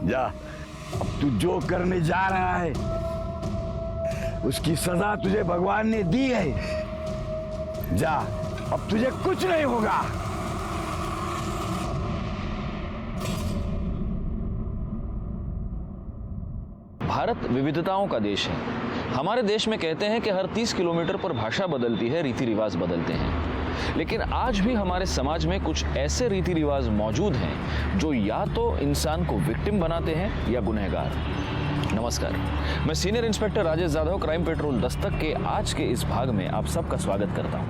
जा, अब तू जो करने जा रहा है उसकी सजा तुझे भगवान ने दी है। जा, अब तुझे कुछ नहीं होगा। भारत विविधताओं का देश है। हमारे देश में कहते हैं कि हर 30 किलोमीटर पर भाषा बदलती है, रीति रिवाज बदलते हैं। लेकिन आज भी हमारे समाज में कुछ ऐसे रीति रिवाज मौजूद हैं जो या तो इंसान को विक्टिम बनाते हैं या गुनहगार। नमस्कार, मैं senior inspector Rajesh Yadav, crime petrol Dastak के आज के इस भाग में आप सबका स्वागत करता हूं।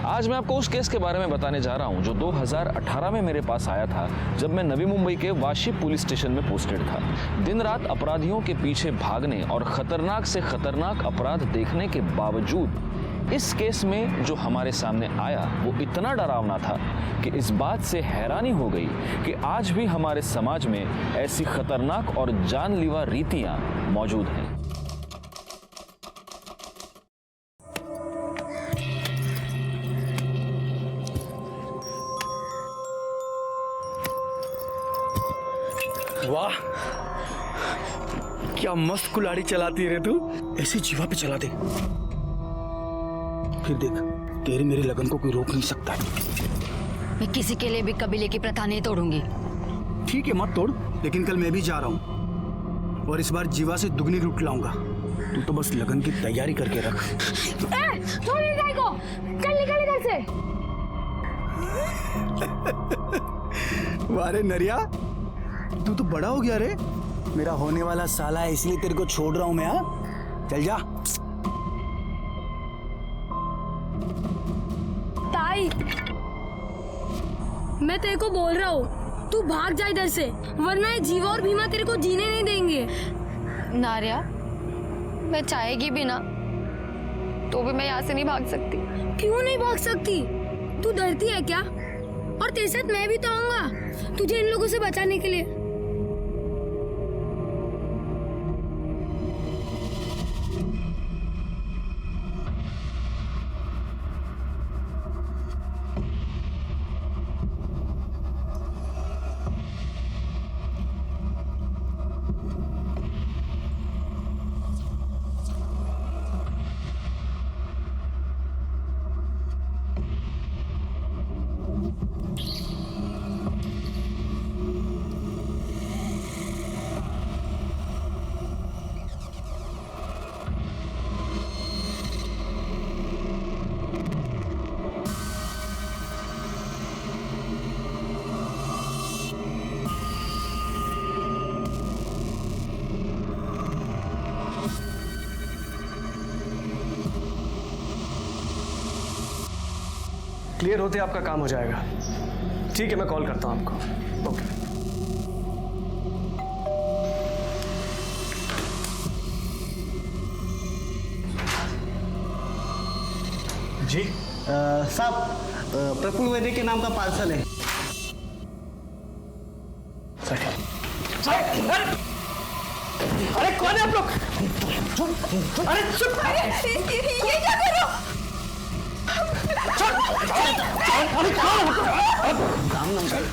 आज मैं आपको उस केस के बारे में बताने जा रहा हूं जो 2018 में मेरे पास आया था, जब मैं नवी मुंबई के वाशी पुलिस स्टेशन में पोस्टेड था। दिन रात अपराधियों के पीछे भागने और खतरनाक से खतरनाक अपराध देखने के बावजूद इस केस में जो हमारे सामने आया वो इतना डरावना था कि इस बात से हैरानी हो गई कि आज भी हमारे समाज में ऐसी खतरनाक और जानलेवा रीतियां मौजूद हैं। वाह, क्या मस्त कुल्हाड़ी चलाती है रे तू। ऐसी जीवा पे चला दे, फिर देख तेरी मेरी लगन को कोई रोक नहीं सकता। मैं किसी के लिए भी कबीले की प्रथा नहीं तोड़ूंगी। ठीक है, मत तोड़, लेकिन कल मैं भी जा रहा हूँ और इस बार जीवा से दुगनी लूट लाऊंगा। तू तो बस लगन की तैयारी करके रख। छोड़ इस गाय को, चल निकल इधर से। वारे नरिया, तू तो बड़ा हो गया रे। मेरा होने वाला साला है, इसलिए तेरे को छोड़ रहा हूं मैं। हाँ, चल जा। ताई, मैं तेरे को बोल रहा हूँ, तू भाग जा इधर से, वरना ये जीवा और भीमा तेरे को जीने नहीं देंगे। नारिया, मैं चाहेगी भी ना तो भी मैं यहाँ से नहीं भाग सकती। क्यों नहीं भाग सकती? तू डरती है क्या? और तेरे साथ मैं भी तो आऊंगा तुझे इन लोगों से बचाने के लिए। क्लियर होते आपका काम हो जाएगा। ठीक है, मैं कॉल करता हूं आपको। ओके। जी साहब, प्रफुल्ल वैद्य के नाम का पार्सल है। अरे कौन है आप लोग? अरे चुप! ये क्या कर रहे हो? अरे काम ना कर।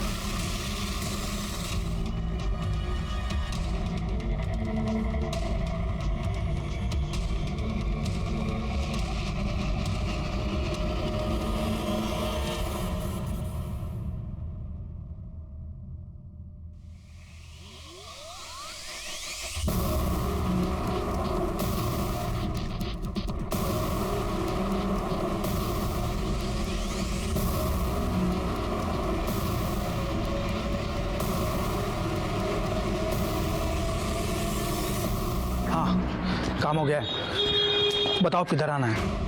काम हो गया है, बताओ किधर आना है।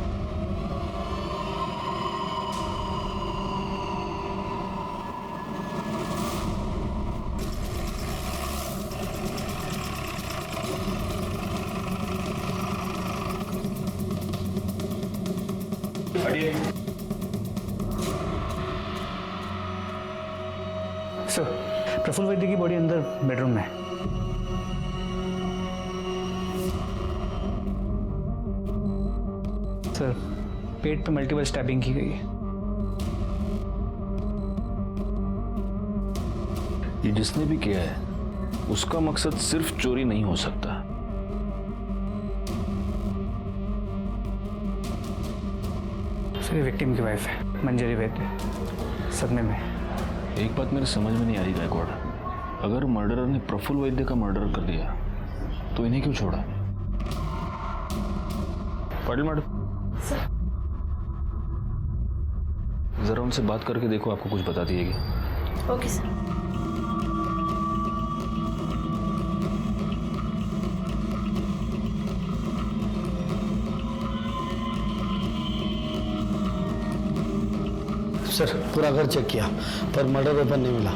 सर, प्रफुल्ल वैद्य की बॉडी अंदर बेडरूम में है। सर, पेट पे मल्टीपल स्टैबिंग की गई है। ये जिसने भी किया है उसका मकसद सिर्फ चोरी नहीं हो सकता। सर, ये विक्टिम की वाइफ है, मंजरी वैद्य, सदमे में। एक बात मेरे समझ में नहीं आ रही गायकवाड़, अगर मर्डरर ने प्रफुल्ल वैद्य का मर्डर कर दिया तो इन्हें क्यों छोड़ा? पाटिल मैडम, जरा उनसे बात करके देखो, आपको कुछ बता दिएगी। Okay sir. सर, पूरा घर चेक किया पर मर्डर वेपन नहीं मिला।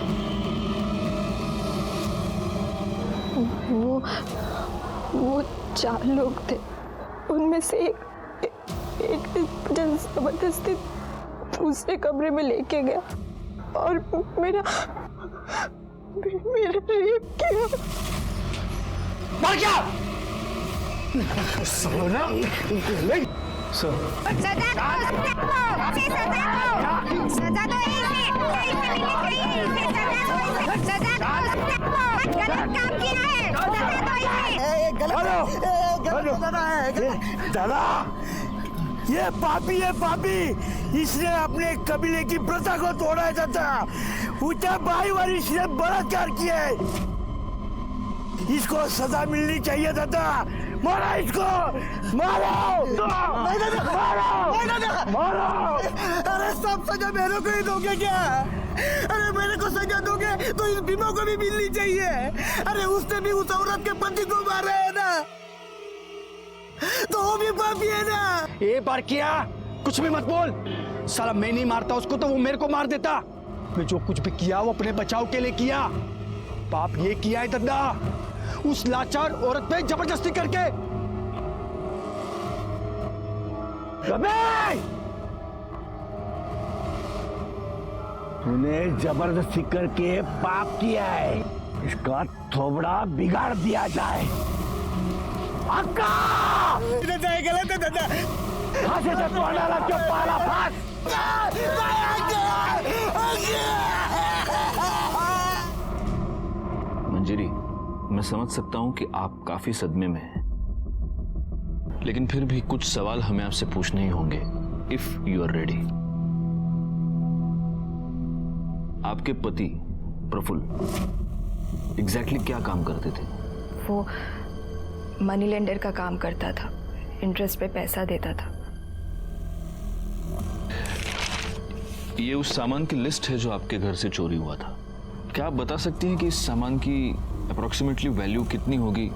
वो 4 लोग थे, उनमें से एक जबरदस्ती दूसरे कमरे में लेके गया और मेरा रेप किया। मर गया। सोना सर, दादा, ये पापी, इसने अपने कबीले की प्रथा को तोड़ा है दादा। ऊंचा भाई वाली इसने बलात्कार किया है, इसको सजा मिलनी चाहिए दादा। मारो इसको, मारो। अरे सब सजा मेरे को ही दोगे क्या? अरे मेरे को सजा दोगे तो इस भीमा को भी मिलनी चाहिए। अरे उसने भी उस औरत के पति को मारा है ना, तो वो भी पापी है ना। एक बार किया, कुछ भी मत बोल। साला मैं नहीं मारता उसको तो वो मेरे को मार देता। मैं जो कुछ भी किया वो अपने बचाव के लिए किया। पाप ये किया है दादा, उस लाचार औरत पे जबरदस्ती करके। तूने जबरदस्ती करके पाप किया है, इसका थोबड़ा बिगाड़ दिया जाए। अक्का! गलत है दादा। फांसी से तो डाला क्यों पाला फांस? मंजरी, मैं समझ सकता हूं कि आप काफी सदमे में हैं, लेकिन फिर भी कुछ सवाल हमें आपसे पूछने ही होंगे, इफ यू आर रेडी। आपके पति प्रफुल्ल एग्जैक्टली क्या काम करते थे? वो मनी लेंडर का काम करता था, इंटरेस्ट पे पैसा देता था। ये उस सामान की लिस्ट है जो आपके घर से चोरी हुआ था। क्या आप बता सकती हैं कि इस सामान की अप्रोक्सीमेटली वैल्यू कितनी होगी?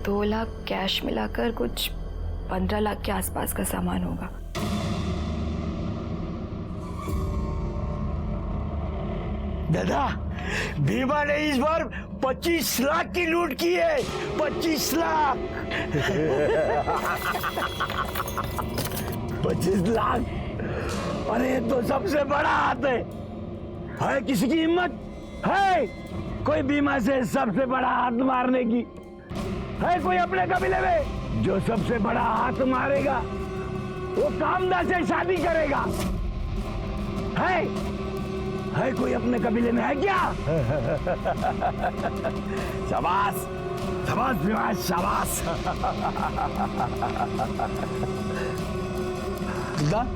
2 लाख कैश मिलाकर कुछ 15 लाख के आसपास का सामान होगा। दादा, भीमा ने इस बार 25 लाख की लूट की है। 25 लाख 25 लाख। अरे ये तो सबसे बड़ा हाथ है किसी की हिम्मत है कोई भीमा से सबसे बड़ा हाथ मारने की? है कोई अपने कबीले में जो सबसे बड़ा हाथ मारेगा वो कामदा से शादी करेगा? है कोई अपने कबीले में? है क्या? शाबाश शाबाश भीमा, शाबाश। दिलदार,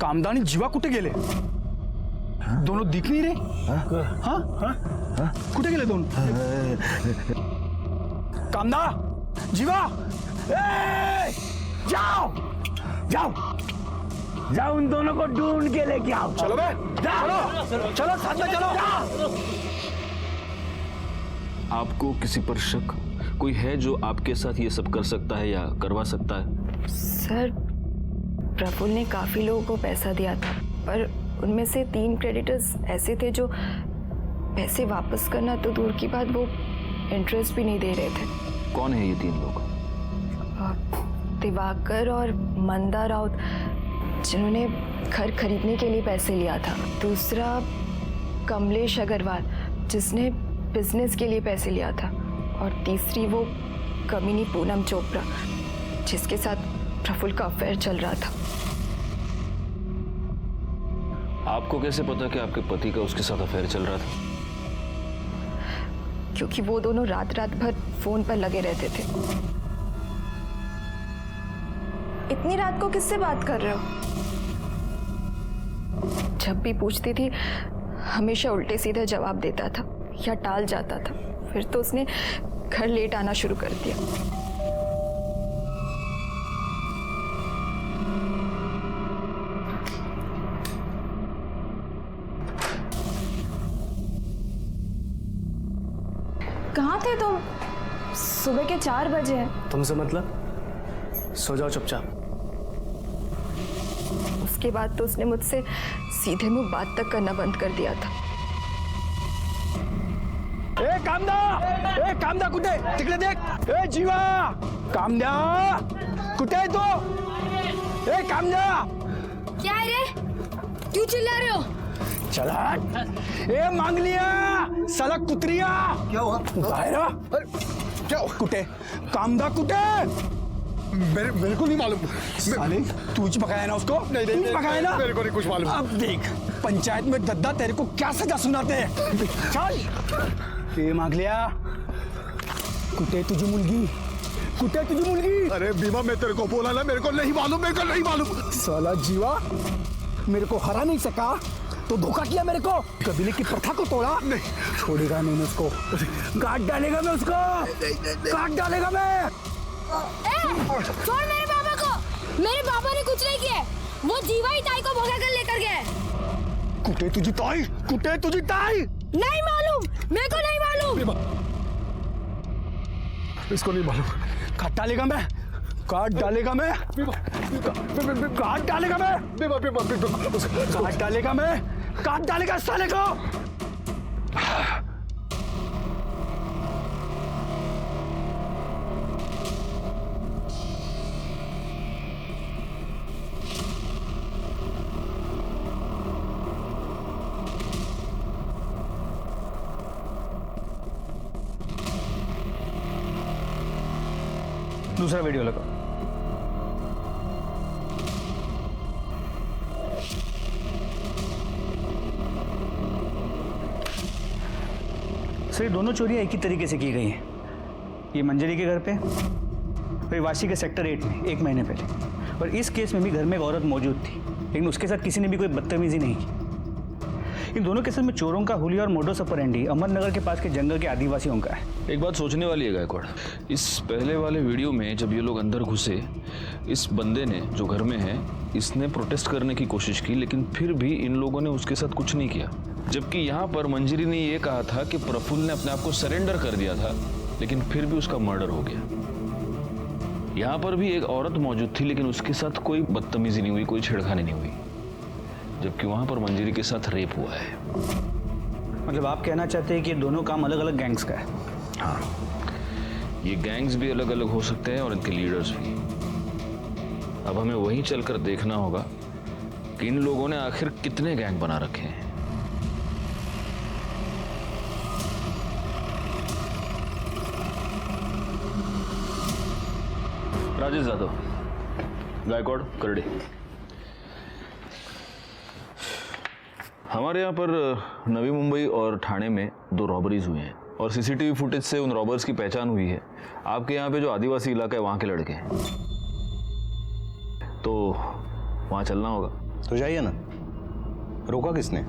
कामदानी जीवा कुठे गेले? दोनों दिख नहीं रहे। हाँ? कुठे गेले दोनों? कामदा, जीवा, जाओ उन दोनों को ढूंढ के लेके आओ। चलो बे, चलो साथ में चलो। आपको किसी पर शक, कोई है जो आपके साथ ये सब कर सकता है या करवा सकता है? सर, प्रफुल्ल ने काफ़ी लोगों को पैसा दिया था, पर उनमें से 3 क्रेडिटर्स ऐसे थे जो पैसे वापस करना तो दूर की बात, वो इंटरेस्ट भी नहीं दे रहे थे। कौन है ये 3 लोग? दिवाकर और मंदा राउत, जिन्होंने घर खरीदने के लिए पैसे लिया था। दूसरा कमलेश अग्रवाल, जिसने बिजनेस के लिए पैसे लिया था। और तीसरी वो कमीनी पूनम चोपड़ा, जिसके साथ प्रफुल्ल का अफेयर चल रहा था। आपको कैसे पता कि आपके पति का उसके साथ अफेयर चल रहा था? क्योंकि वो दोनों रात भर फोन पर लगे रहते थे। इतनी रात को किससे बात कर रहे हो? जब भी पूछती थी हमेशा उल्टे सीधे जवाब देता था या टाल जाता था। फिर तो उसने घर लेट आना शुरू कर दिया। कहाँ थे तुम? सुबह के 4 बजे हैं। तुमसे मतलब? सो जाओ चुपचाप। उसके बाद तो उसने मुझसे सीधे मुंह बात तक करना बंद कर दिया था। ए कामदा कुठे? तिकडे देख। ए जीवा, कामदा कुठे आहे तो? ए कामदा, क्या है रे? क्यों चिल्ला रहे हो? चला। ए मांगलिया, साला कुत्रिया, क्या हुआ? बाहेर आ। क्या कुठे? कामदा कुठे? मेरे को नहीं मालूम। साले तूच पकाया ना उसको? नहीं, तूच पकाया ना? मेरे को नहीं कुछ मालूम। अब देख, पंचायत में दद्दा तेरे को क्या सजा सुनाते हैं। चल। ए मांगलिया, कुठे तुझी मुलगी? कुठे तुझी मुलगी? अरे बीमा, मैं तेरे को बोला ना, मेरे को नहीं मालूम। साला जीवा, मेरे को हरा नहीं सका तो धोखा किया मेरे को। कबीले की प्रथा को तोड़ा। नहीं छोड़ेगा नहीं मैं उसको, काट डालेगा मैं उसको, काट डालेगा मैं। छोड़ मेरे पापा को। मेरे पापा ने कुछ नहीं किया। वो जीवा ही ताई को भगा कर लेकर गए। कुठे तुझी ताई? कुठे तुझी ताई? नहीं मालूम, मेरे को नहीं मालूम। इसको नहीं मालूम। काट डालेगा मैं, काट डालेगा मैं, काट डालेगा मैं, काट डालेगा मैं, काट डालेगा साले को। दूसरा वीडियो लगाओ। सर, ये दोनों चोरियां एक ही तरीके से की गई हैं। ये मंजरी के घर पे और वाशी के सेक्टर 8 में 1 महीने पहले। और इस केस में भी घर में एक औरत मौजूद थी, लेकिन उसके साथ किसी ने भी कोई बदतमीजी नहीं की। इन दोनों केसेस में चोरों का हुलिया और मोडस ऑपरेंडी अहमदनगर के पास के जंगल के आदिवासियों का है। एक बात सोचने वाली है गायकवाड़, इस पहले वाले वीडियो में जब ये लोग अंदर घुसे, इस बंदे ने जो घर में है, इसने प्रोटेस्ट करने की कोशिश की, लेकिन फिर भी इन लोगों ने उसके साथ कुछ नहीं किया। जबकि यहाँ पर मंजरी ने ये कहा था कि प्रफुल्ल ने अपने आप को सरेंडर कर दिया था, लेकिन फिर भी उसका मर्डर हो गया। यहाँ पर भी एक औरत मौजूद थी, लेकिन उसके साथ कोई बदतमीजी नहीं हुई, कोई छेड़खानी नहीं हुई, जबकि वहां पर मंजरी के साथ रेप हुआ है। मतलब आप कहना चाहते हैं कि ये दोनों काम अलग अलग गैंग्स का है? हाँ, ये गैंग्स भी अलग अलग हो सकते हैं और इनके लीडर्स भी। अब हमें वहीं चलकर देखना होगा कि इन लोगों ने आखिर कितने गैंग बना रखे हैं। राजेश यादव, गायकवाड़, करड़ी। हमारे यहाँ पर नवी मुंबई और ठाणे में 2 रॉबरीज हुई हैं और सीसीटीवी फुटेज से उन रॉबर्स की पहचान हुई है। आपके यहाँ पे जो आदिवासी इलाका है वहाँ के लड़के हैं, तो वहाँ चलना होगा। तो जाइए ना, रोका किसने?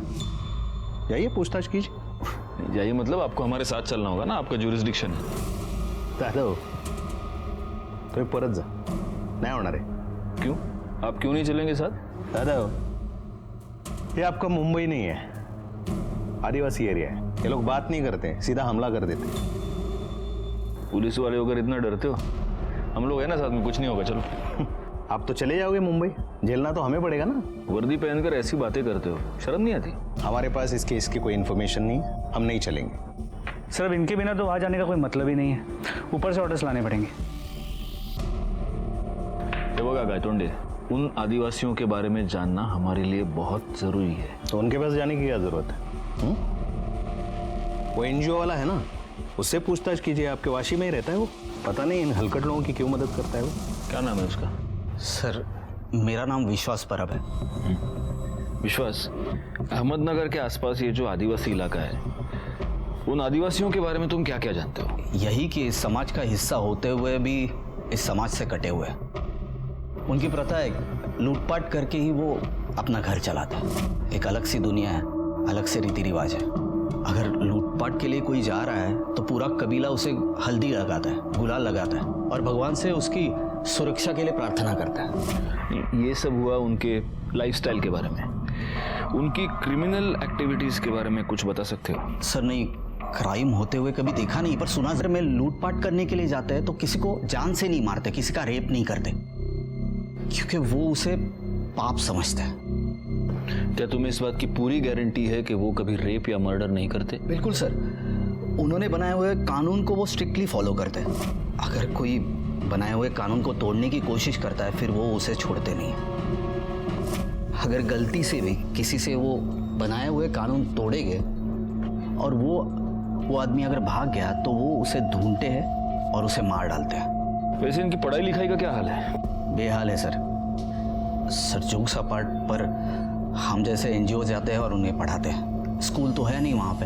जाइए, पूछताछ कीजिए। जाइए मतलब आपको हमारे साथ चलना होगा ना, आपका ज्यूरिसडिक्शन है। दादा तो परत जा, नहीं होणार है। क्यों? आप क्यों नहीं चलेंगे साथ? दादा ये आपका मुंबई नहीं है, आदिवासी एरिया है। ये लोग बात नहीं करते, सीधा हमला कर देते। पुलिस वाले होकर इतना डरते हो? हम लोग है ना साथ में, कुछ नहीं होगा, चलो। आप तो चले जाओगे मुंबई, झेलना तो हमें पड़ेगा ना। वर्दी पहनकर ऐसी बातें करते हो, शर्म नहीं आती? हमारे पास इस केस की कोई इन्फॉर्मेशन नहीं है, हम नहीं चलेंगे। सर अब इनके बिना तो वहाँ जाने का कोई मतलब ही नहीं है, ऊपर से ऑर्डर्स लाने पड़ेंगे। ये बघा गायतोंडे, उन आदिवासियों के बारे में जानना हमारे लिए बहुत जरूरी है। तो उनके पास जाने की क्या जरूरत है? वो एनजीओ वाला है ना, उससे पूछताछ कीजिए। आपके वाशी में ही रहता है वो, पता नहीं इन हलकट लोगों की क्यों मदद करता है वो। क्या नाम है उसका? सर मेरा नाम विश्वास परब है। विश्वास, अहमदनगर के आसपास ये जो आदिवासी इलाका है, उन आदिवासियों के बारे में तुम क्या क्या जानते हो? यही कि इस समाज का हिस्सा होते हुए भी इस समाज से कटे हुए हैं। उनकी प्रथा है, लूटपाट करके ही वो अपना घर चलाते हैं। एक अलग सी दुनिया है, अलग से रीति रिवाज है। अगर लूटपाट के लिए कोई जा रहा है तो पूरा कबीला उसे हल्दी लगाता है, गुलाल लगाता है और भगवान से उसकी सुरक्षा के लिए प्रार्थना करता है। ये सब हुआ उनके लाइफस्टाइल के बारे में। उनकी क्रिमिनल एक्टिविटीज के बारे में कुछ बता सकते हो? सर नहीं, क्राइम होते हुए कभी देखा नहीं, पर सुना सर में लूटपाट करने के लिए जाते हैं तो किसी को जान से नहीं मारते, किसी का रेप नहीं करते, क्योंकि वो उसे पाप समझते हैं। क्या तुम्हें इस बात की पूरी गारंटी है कि वो कभी रेप या मर्डर नहीं करते? बिल्कुल सर, उन्होंने बनाए हुए कानून को वो स्ट्रिक्टली फॉलो करते हैं। अगर कोई बनाए हुए कानून को तोड़ने की कोशिश करता है फिर वो उसे छोड़ते नहीं। अगर गलती से भी किसी से वो बनाए हुए कानून तोड़ेंगे और वो आदमी अगर भाग गया तो वो उसे ढूंढते हैं और उसे मार डालते हैं। वैसे इनकी पढ़ाई लिखाई का क्या हाल है? बेहाल है सर। जोक्स अपार्ट, पर हम जैसे एनजीओ जाते हैं और उन्हें पढ़ाते हैं। स्कूल तो है नहीं वहाँ पे,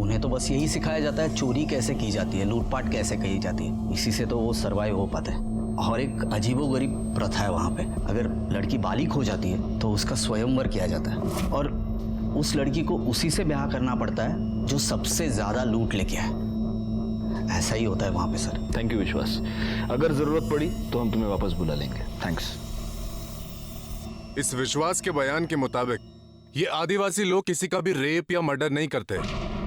उन्हें तो बस यही सिखाया जाता है चोरी कैसे की जाती है, लूटपाट कैसे की जाती है। इसी से तो वो सर्वाइव हो पाते हैं। और एक अजीबोगरीब प्रथा है वहाँ पे, अगर लड़की बालिग हो जाती है तो उसका स्वयंवर किया जाता है और उस लड़की को उसी से ब्याह करना पड़ता है जो सबसे ज्यादा लूट लेके आए। ऐसा ही होता है वहाँ पे सर। थैंक यू विश्वास, अगर जरूरत पड़ी तो हम तुम्हें वापस बुला लेंगे। थैंक्स। इस विश्वास के बयान के मुताबिक ये आदिवासी लोग किसी का भी रेप या मर्डर नहीं करते,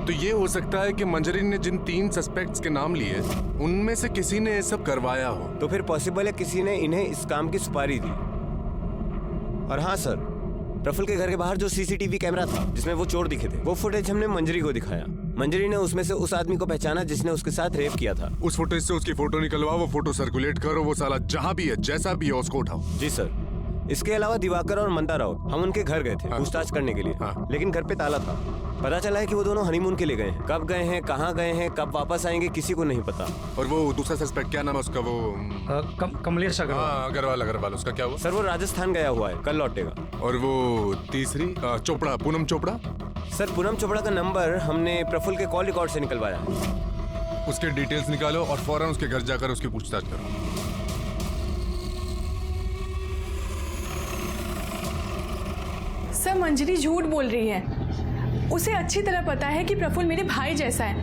तो ये हो सकता है कि मंजरी ने जिन 3 सस्पेक्ट्स के नाम लिए उनमें से किसी ने ये सब करवाया हो। तो फिर पॉसिबल है किसी ने इन्हें इस काम की सुपारी दी। और हाँ सर, प्रफुल्ल के घर के बाहर जो सीसीटीवी कैमरा था जिसमें वो चोर दिखे थे, वो फुटेज हमने मंजरी को दिखाया। मंजरी ने उसमें से उस आदमी को पहचाना जिसने उसके साथ रेप किया था। उस फुटेज से उसकी फोटो निकलवाओ, वो फोटो सर्कुलेट करो, वो साला जहाँ भी है जैसा भी है उसको उठाओ। जी सर। इसके अलावा दिवाकर और मंदा राउत, हम उनके घर गए थे पूछताछ करने के लिए, लेकिन घर पे ताला था। पता चला है कि वो दोनों हनीमून के लिए गए हैं। कब गए हैं, कहाँ गए हैं, कब वापस आएंगे, किसी को नहीं पता। और वो दूसरा सस्पेक्ट क्या नाम है उसका? वो कमलेश अग्रवाल, उसका क्या हुआ? सर वो राजस्थान गया हुआ है, कल लौटेगा। और वो तीसरी चोपड़ा, पूनम चोपड़ा? सर पूनम चोपड़ा का नंबर हमने प्रफुल्ल के कॉल रिकॉर्ड से निकलवाया। उसके डिटेल्स निकालो और फौरन उसके घर जाकर उसकी पूछताछ करो। सर मंजरी झूठ बोल रही है। उसे अच्छी तरह पता है कि प्रफुल्ल मेरे भाई जैसा है।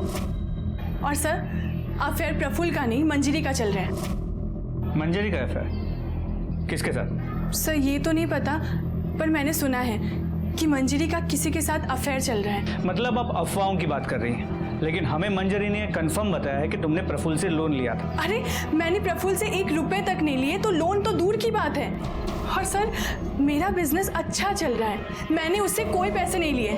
और सर अफेयर प्रफुल्ल का नहीं मंजरी का चल रहा है। मंजरी का अफेयर किसके साथ? सर ये तो नहीं पता, पर मैंने सुना है कि मंजरी का किसी के साथ अफेयर चल रहा है। मतलब आप अफवाहों की बात कर रही हैं, लेकिन हमें मंजरी ने कंफर्म बताया है कि तुमने प्रफुल्ल से लोन लिया था। अरे मैंने प्रफुल्ल से 1 रुपए तक नहीं लिए, तो लोन तो दूर की बात है। और सर मेरा बिजनेस अच्छा चल रहा है, मैंने उससे कोई पैसे नहीं लिए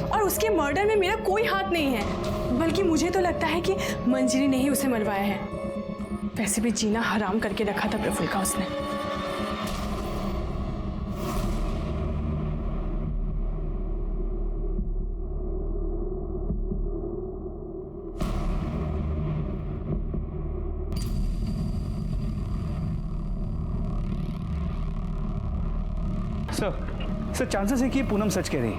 और उसके मर्डर में मेरा कोई हाथ नहीं है। बल्कि मुझे तो लगता है कि मंजरी ने ही उसे मरवाया है। वैसे भी जीना हराम करके रखा था प्रफुल्ल का उसने। सर चांसेस है कि पूनम सच कह रही है,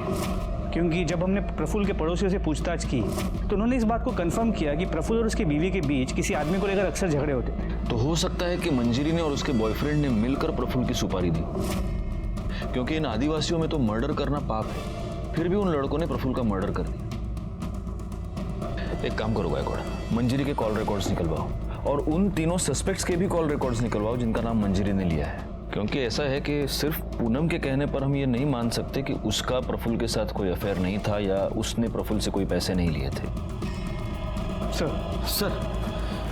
क्योंकि जब हमने प्रफुल्ल के पड़ोसियों से पूछताछ की तो उन्होंने इस बात को कंफर्म किया कि प्रफुल्ल और उसकी बीवी के बीच किसी आदमी को लेकर अक्सर झगड़े होते थे। तो हो सकता है कि मंजरी ने और उसके बॉयफ्रेंड ने मिलकर प्रफुल्ल की सुपारी दी, क्योंकि इन आदिवासियों में तो मर्डर करना पाप है, फिर भी उन लड़कों ने प्रफुल्ल का मर्डर कर दिया। एक काम करो गायकवाड़, मंजरी के कॉल रिकॉर्ड्स निकलवाओ और उन तीनों सस्पेक्ट्स के भी कॉल रिकॉर्ड्स निकलवाओ जिनका नाम मंजरी ने लिया है। क्योंकि ऐसा है कि सिर्फ पूनम के कहने पर हम ये नहीं मान सकते कि उसका प्रफुल्ल के साथ कोई अफेयर नहीं था या उसने प्रफुल्ल से कोई पैसे नहीं लिए थे। सर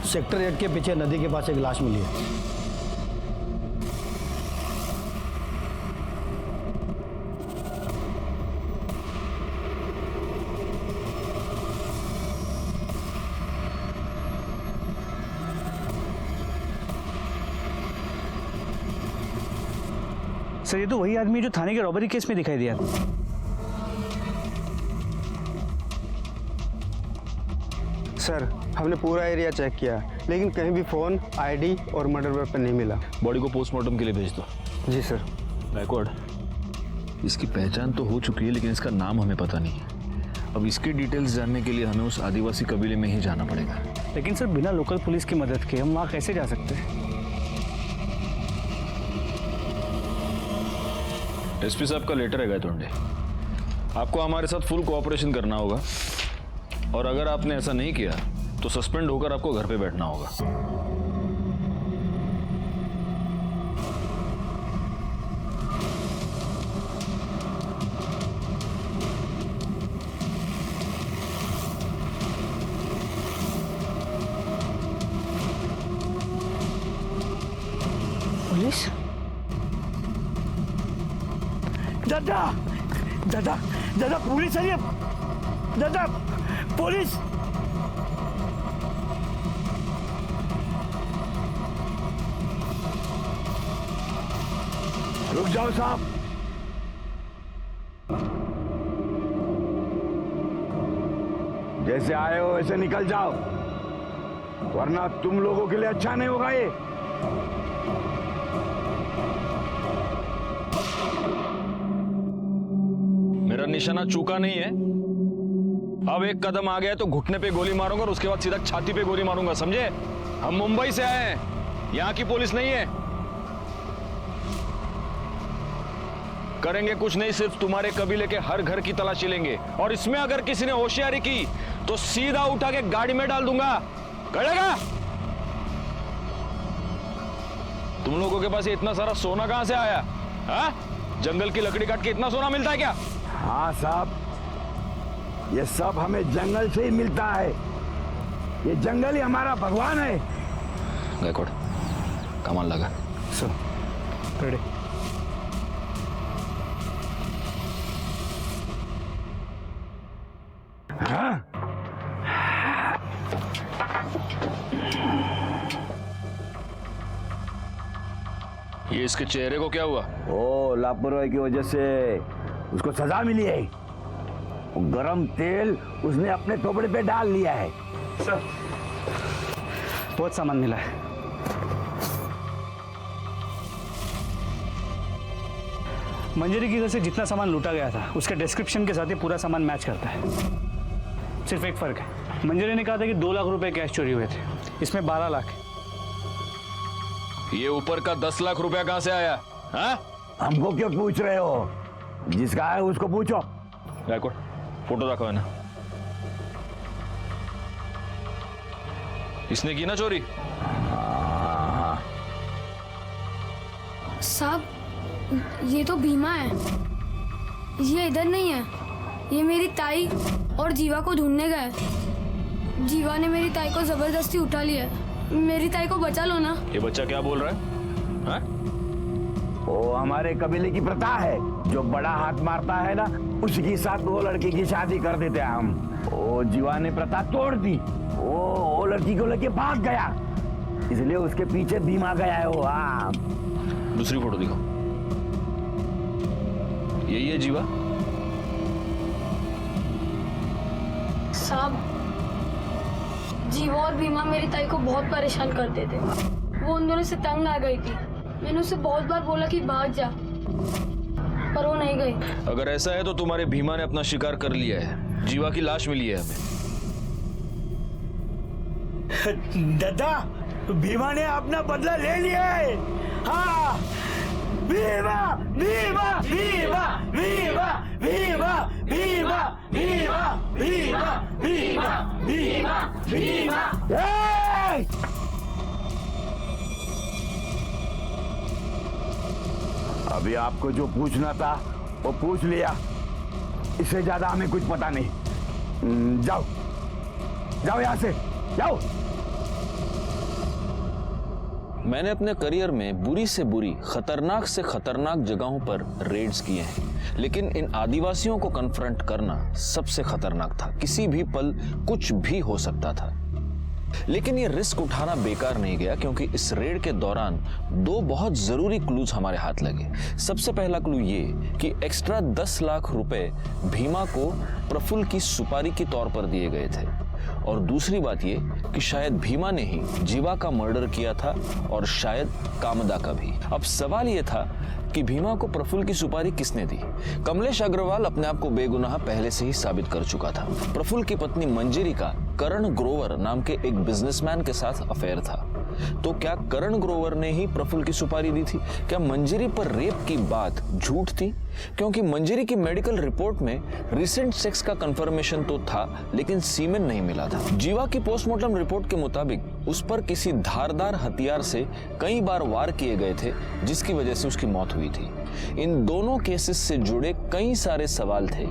सेक्टर 8 के पीछे नदी के पास एक लाश मिली है। सर ये तो वही आदमी है जो थाने के रॉबरी केस में दिखाई दिया। सर हमने पूरा एरिया चेक किया लेकिन कहीं भी फ़ोन, आईडी और मर्डर वेपन नहीं मिला। बॉडी को पोस्टमार्टम के लिए भेज दो। जी सर। बैकवर्ड, इसकी पहचान तो हो चुकी है लेकिन इसका नाम हमें पता नहीं है। अब इसकी डिटेल्स जानने के लिए हमें उस आदिवासी कबीले में ही जाना पड़ेगा। लेकिन सर बिना लोकल पुलिस की मदद के हम वहाँ कैसे जा सकते हैं? एसपी साहब का लेटर है गायतोंडे, आपको हमारे साथ फुल कोऑपरेशन करना होगा और अगर आपने ऐसा नहीं किया तो सस्पेंड होकर आपको घर पे बैठना होगा। पुलिस? दादा दादा दादा पुलिस है ये। दादा पुलिस। रुक जाओ साहब। जैसे आए हो वैसे निकल जाओ, वरना तुम लोगों के लिए अच्छा नहीं होगा ये। मेरा निशाना चूका नहीं है। अब एक कदम आ गया तो घुटने पे गोली मारूंगा और उसके बाद सीधा छाती पे गोली मारूंगा, समझे? हम मुंबई से आए हैं, यहां की पुलिस नहीं है। करेंगे कुछ नहीं, सिर्फ तुम्हारे कबीले के हर घर की तलाशी लेंगे और इसमें अगर किसी ने होशियारी की तो सीधा उठा के गाड़ी में डाल दूंगा। करेगा? तुम लोगों के पास ये इतना सारा सोना कहां से आया? हाँ? जंगल की लकड़ी काट के इतना सोना मिलता है क्या? हाँ साहब, ये सब हमें जंगल से ही मिलता है। ये जंगल ही हमारा भगवान है। गायकवाड़, कमाल लगा। Sir ready. हाँ? ये इसके चेहरे को क्या हुआ? ओ, लापरवाही की वजह से उसको सजा मिली है। गरम तेल उसने अपने टोपड़े पे डाल लिया है। सर बहुत सामान मिला है। मंजरी के घर से जितना सामान लूटा गया था उसके डिस्क्रिप्शन के साथ ही पूरा सामान मैच करता है। सिर्फ एक फर्क है, मंजरी ने कहा था कि 2 लाख रुपए कैश चोरी हुए थे, इसमें 12 लाख। ये ऊपर का 10 लाख रुपया कहां से आया? हाँ? हमको क्यों पूछ रहे हो? जिसका है उसको पूछो। गायकवाड़, फोटो रखो है ना। इसने की ना चोरी? साहब ये तो भीमा है, ये इधर नहीं है। ये मेरी ताई और जीवा को ढूंढने गए। जीवा ने मेरी ताई को जबरदस्ती उठा लिया है। मेरी ताई को बचा लो ना। ये बच्चा क्या बोल रहा है? हाँ? वो हमारे कबीले की प्रथा है, जो बड़ा हाथ मारता है ना उसके साथ वो लड़की की शादी कर देते हैं हम। वो जीवा ने प्रथा तोड़ दी, वो लड़की को लेके भाग गया, इसलिए उसके पीछे भीमा गया है वो। हाँ, दूसरी फोटो दिखाओ। यही है जीवा? साहब जीवा और भीमा मेरी ताई को बहुत परेशान करते थे। वो उन दोनों से तंग आ गई थी। मैंने उसे बहुत बार बोला कि भाग जा, पर वो नहीं गई। अगर ऐसा है तो तुम्हारे भीमा ने अपना शिकार कर लिया है। जीवा की लाश मिली है हमें। दादा भीमा ने अपना बदला ले लिया है। हाँ, भीमा भीमा भीमा भीमा भीमा भीमा भीमा भीमा भीमा भीमा भीमा। अभी आपको जो पूछना था वो पूछ लिया, इससे ज्यादा हमें कुछ पता नहीं। जाओ जाओ, यहां से जाओ। मैंने अपने करियर में बुरी से बुरी, खतरनाक से खतरनाक जगहों पर रेड्स किए हैं, लेकिन इन आदिवासियों को कन्फ्रंट करना सबसे खतरनाक था। किसी भी पल कुछ भी हो सकता था। लेकिन ये रिस्क उठाना बेकार नहीं गया, क्योंकि इस रेड के दौरान दो बहुत जरूरी क्लूज हमारे हाथ लगे। सबसे पहला क्लू ये कि एक्स्ट्रा 10 लाख रुपए भीमा को प्रफुल्ल की सुपारी के तौर पर दिए गए थे, और दूसरी बात ये कि शायद भीमा ने ही जीवा का मर्डर किया था, और शायद कामदा का भी। अब सवाल ये था कि भीमा को प्रफुल्ल की सुपारी किसने दी। कमलेश अग्रवाल अपने आप को बेगुनाह पहले से ही साबित कर चुका था। प्रफुल्ल की पत्नी मंजरी का करण ग्रोवर नाम के एक बिजनेसमैन के साथ अफेयर था, तो क्या करण ग्रोवर ने ही प्रफुल्ल की सुपारी दी थी? क्या मंजरी पर रेप की बात झूठ थी? क्योंकि मंजरी की मेडिकल रिपोर्ट में रिसेंट सेक्स का कंफर्मेशन तो था, लेकिन सीमेन नहीं मिला था। जीवा की पोस्टमार्टम रिपोर्ट के मुताबिक उस पर किसी धारदार हथियार से कई बार वार किए गए थे, जिसकी वजह से उसकी मौत हुई थी। इन दोनों केसेस से जुड़े कई सारे सवाल थे,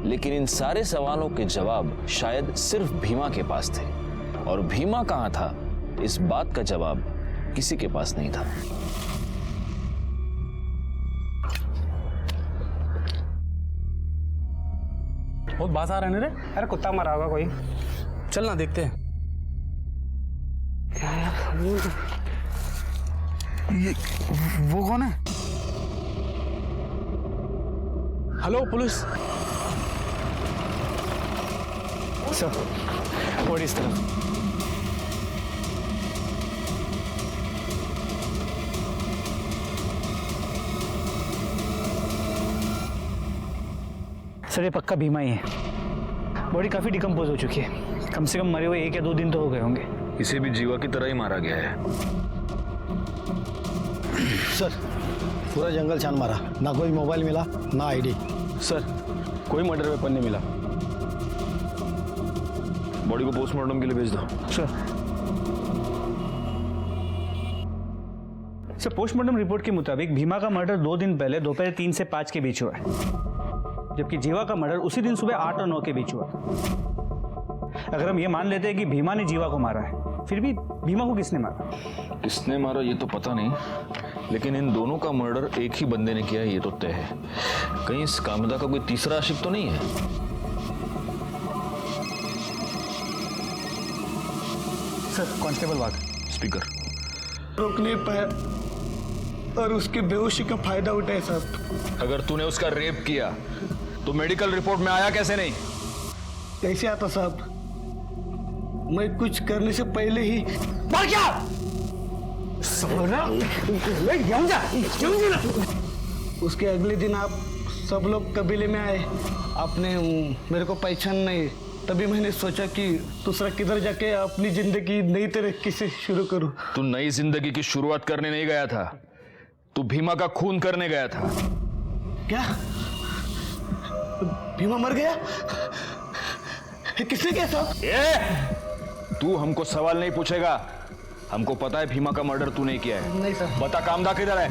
लेकिन इन सारे सवालों के जवाब शायद सिर्फ भीमा के पास थे, और भीमा कहां था, इस बात का जवाब किसी के पास नहीं था। बहुत बात आ रहा है रे। अरे कुत्ता मारा होगा कोई, चल ना देखते हैं। ये वो कौन है? हेलो पुलिस सर, और इस तरफ। सर ये पक्का भीमा ही है। बॉडी काफी डिकम्पोज हो चुकी है, कम से कम मरे हुए 1 या 2 दिन तो हो गए होंगे। इसे भी जीवा की तरह ही मारा गया है। सर पूरा जंगल छान मारा, ना कोई मोबाइल मिला ना आईडी। सर कोई मर्डर वेपन नहीं मिला। बॉडी को पोस्टमार्टम के लिए भेज दो। सर पोस्टमार्टम रिपोर्ट के मुताबिक भीमा का मर्डर 2 दिन पहले दोपहर 3 से 5 के बीच हुआ है, जबकि जीवा का मर्डर उसी दिन सुबह 8 और 9 के बीच हुआ। अगर हम ये मान लेते हैं कि भीमा ने जीवा को मारा है, फिर भी भीमा को किसने मारा? किसने मारा ये तो पता नहीं, लेकिन इन दोनों का मर्डर एक ही बंदे ने किया है, ये तो तय है। कहीं इस कामदा का कोई तीसरा आशिक तो नहीं है? सर कांस्टेबल वाघ। स्पीकर। रोक नहीं पाया और उसकी बेहोशी का फायदा उठाए साहब। अगर तूने उसका रेप किया तो मेडिकल रिपोर्ट में आया कैसे नहीं? कैसे आता साहब? मैं कुछ करने से पहले ही मर गया। उसके अगले दिन आप सब लोग कबीले में आए, आपने मेरे को पहचान नहीं, तभी मैंने सोचा कि दूसरा किधर जाके अपनी जिंदगी नई तरीके से शुरू करूं। तू नई जिंदगी की शुरुआत करने नहीं गया था, तू भीमा का खून करने गया था। क्या भीमा मर गया? किसने किया साहब? तू हमको सवाल नहीं पूछेगा, हमको पता है भीमा का मर्डर तू नहीं किया है। नहीं साहब। बता कामदा किधर है?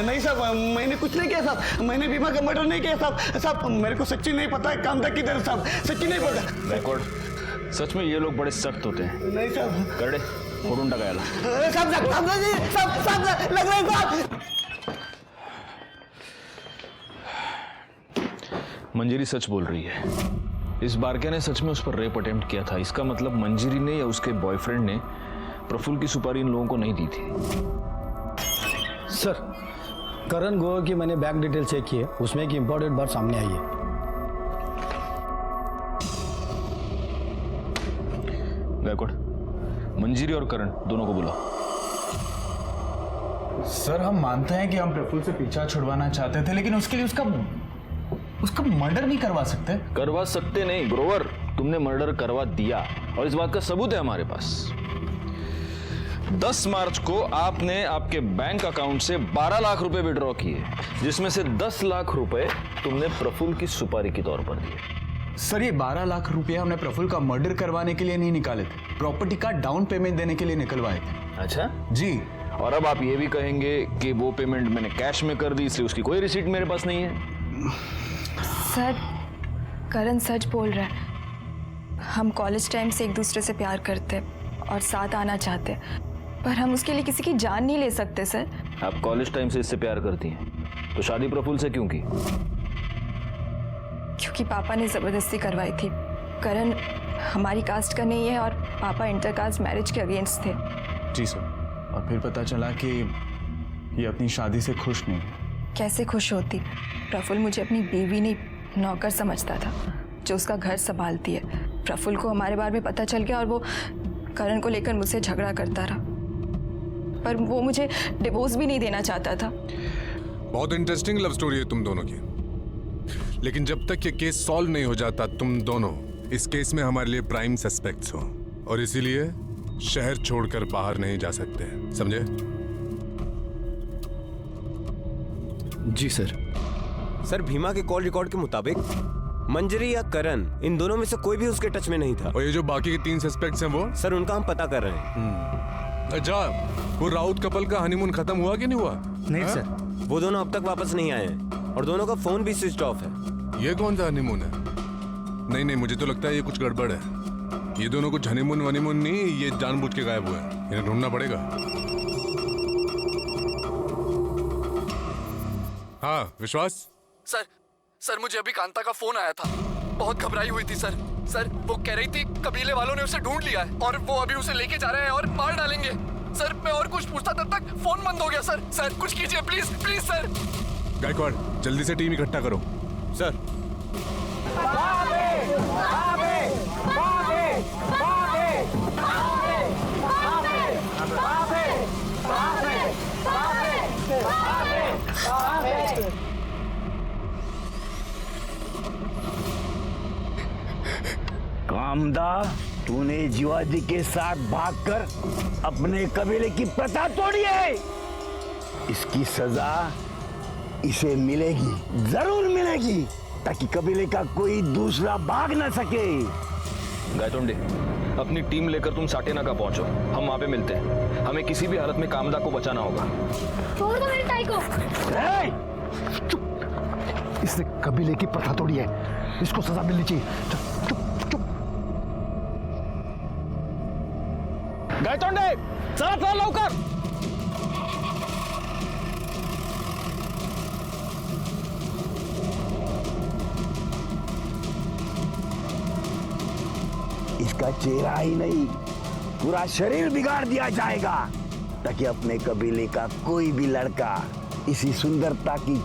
नहीं साहब, मैंने कुछ नहीं किया साहब, मैंने भीमा का मर्डर नहीं किया साहब। साहब मेरे को सच्ची नहीं पता है कामदा किधर है साहब, सच्ची नहीं पता। रिकॉर्ड। सच में ये लोग बड़े सख्त होते हैं। नहीं साहब। करड़े फोड़ून टाकायला। साहब लग रहा है साहब। मंजरी सच बोल रही है। इस बारके ने सच में उस पर रेप अटेम्प्ट किया था। इसका मतलब मंजरी ने या उसके बॉयफ्रेंड ने प्रफुल्ल की सुपारी इन लोगों को नहीं दी थी। सर करण गोवा की मैंने बैंक डिटेल चेक की है, उसमें एक इंपॉर्टेंट बात सामने आई है। गायकवाड़, मंजरी और करण दोनों को बुलाओ। सर हम मानते हैं कि हम प्रफुल्ल से पीछा छुड़वाना चाहते थे, लेकिन उसके लिए उसका मर्डर नहीं करवा सकते। करवा सकते नहीं ग्रोवर, तुमने मर्डर करवा दिया और इस बात का सबूत है हमारे पास। 10 मार्च को आपने आपके बैंक अकाउंट से 12 लाख रुपए विड्रॉ किए, जिसमें से 10 लाख रुपए तुमने प्रफुल्ल की सुपारी के तौर पर दिए। सर ये 12 लाख रुपए हमने प्रफुल्ल का मर्डर करवाने के लिए नहीं निकाले थे, प्रॉपर्टी का डाउन पेमेंट देने के लिए निकलवाए थे। अच्छा जी। और अब आप ये भी कहेंगे कि वो पेमेंट मैंने कैश में कर दी, इसलिए उसकी कोई रिसीट मेरे पास नहीं है। सर करण सच बोल रहा है। हम कॉलेज टाइम से एक दूसरे से प्यार करते और साथ आना चाहते, पर हम उसके लिए किसी की जान नहीं ले सकते सर। आप कॉलेज टाइम से इससे प्यार करती हैं, तो शादी प्रफुल्ल से क्यों की? क्योंकि पापा ने ज़बरदस्ती करवाई थी। करण हमारी कास्ट का नहीं है और पापा इंटरकास्ट मैरिज के अगेंस्ट थे। जी सर। और फिर पता चला कि ये अपनी शादी से खुश नहीं है। कैसे खुश होती? प्रफुल्ल मुझे अपनी बीवी नहीं नौकर समझता था जो उसका घर संभालती है। प्रफुल्ल को हमारे बारे में पता चल गया और वो करण को लेकर मुझसे झगड़ा करता रहा, पर वो मुझे डिवोर्स भी नहीं देना चाहता था। बहुत इंटरेस्टिंग लव स्टोरी है तुम दोनों की, लेकिन जब तक ये केस सॉल्व नहीं हो जाता तुम दोनों इस केस में हमारे लिए प्राइम सस्पेक्ट्स हो, और इसीलिए शहर छोड़कर बाहर नहीं जा सकते, समझे? जी सर। सर भीमा के कॉल रिकॉर्ड के मुताबिक मंजरी या करण इन दोनों में से कोई भी उसके टच में नहीं था। और ये जो बाकी के 3 सस्पेक्ट्स हैं वो? सर उनका हम पता कर रहे हैं। अच्छा, वो राउत कपल का हनीमून खत्म हुआ कि नहीं हुआ? नहीं सर, वो दोनों अब तक वापस नहीं आए हैं और दोनों का फोन भी स्विच ऑफ है। ये कौन सा हनीमून है? नहीं, मुझे तो लगता है ये कुछ गड़बड़ है। ये दोनों कुछ हनीमून वनीमून नहीं, ये जानबूझ के गायब हुए हैं। इन्हें ढूंढना पड़ेगा। हाँ विश्वास। सर मुझे अभी कांता का फोन आया था, बहुत घबराई हुई थी सर। वो कह रही थी कबीले वालों ने उसे ढूंढ लिया है और वो अभी उसे लेके जा रहे हैं और मार डालेंगे। सर मैं और कुछ पूछता तब तक फोन बंद हो गया। सर कुछ कीजिए प्लीज प्लीज सर। गायकवाड़ जल्दी से टीम इकट्ठा करो। सर कामदा, तूने जीवाजी के साथ भागकर अपने कबीले की प्रथा तोड़ी है। इसकी सजा इसे मिलेगी, जरूर मिलेगी, ताकि कबीले का कोई दूसरा भाग ना सके। गायतोंडे, अपनी टीम लेकर तुम साटेनाका पहुंचो, हम वहां पे मिलते हैं। हमें किसी भी हालत में कामदा को बचाना होगा। छोड़ दो मेरी ताई को। चुप! इसने कबीले की प्रथा तोड़ी है, इसको सजा मिलनी चाहिए। चुप चुप। गायतोंडे, चला लवकर। इसका चेहरा ही नहीं, पूरा शरीर बिगाड़ दिया जाएगा, ताकि अपने कबीले का कोई भी लड़का इसी सुंदरता की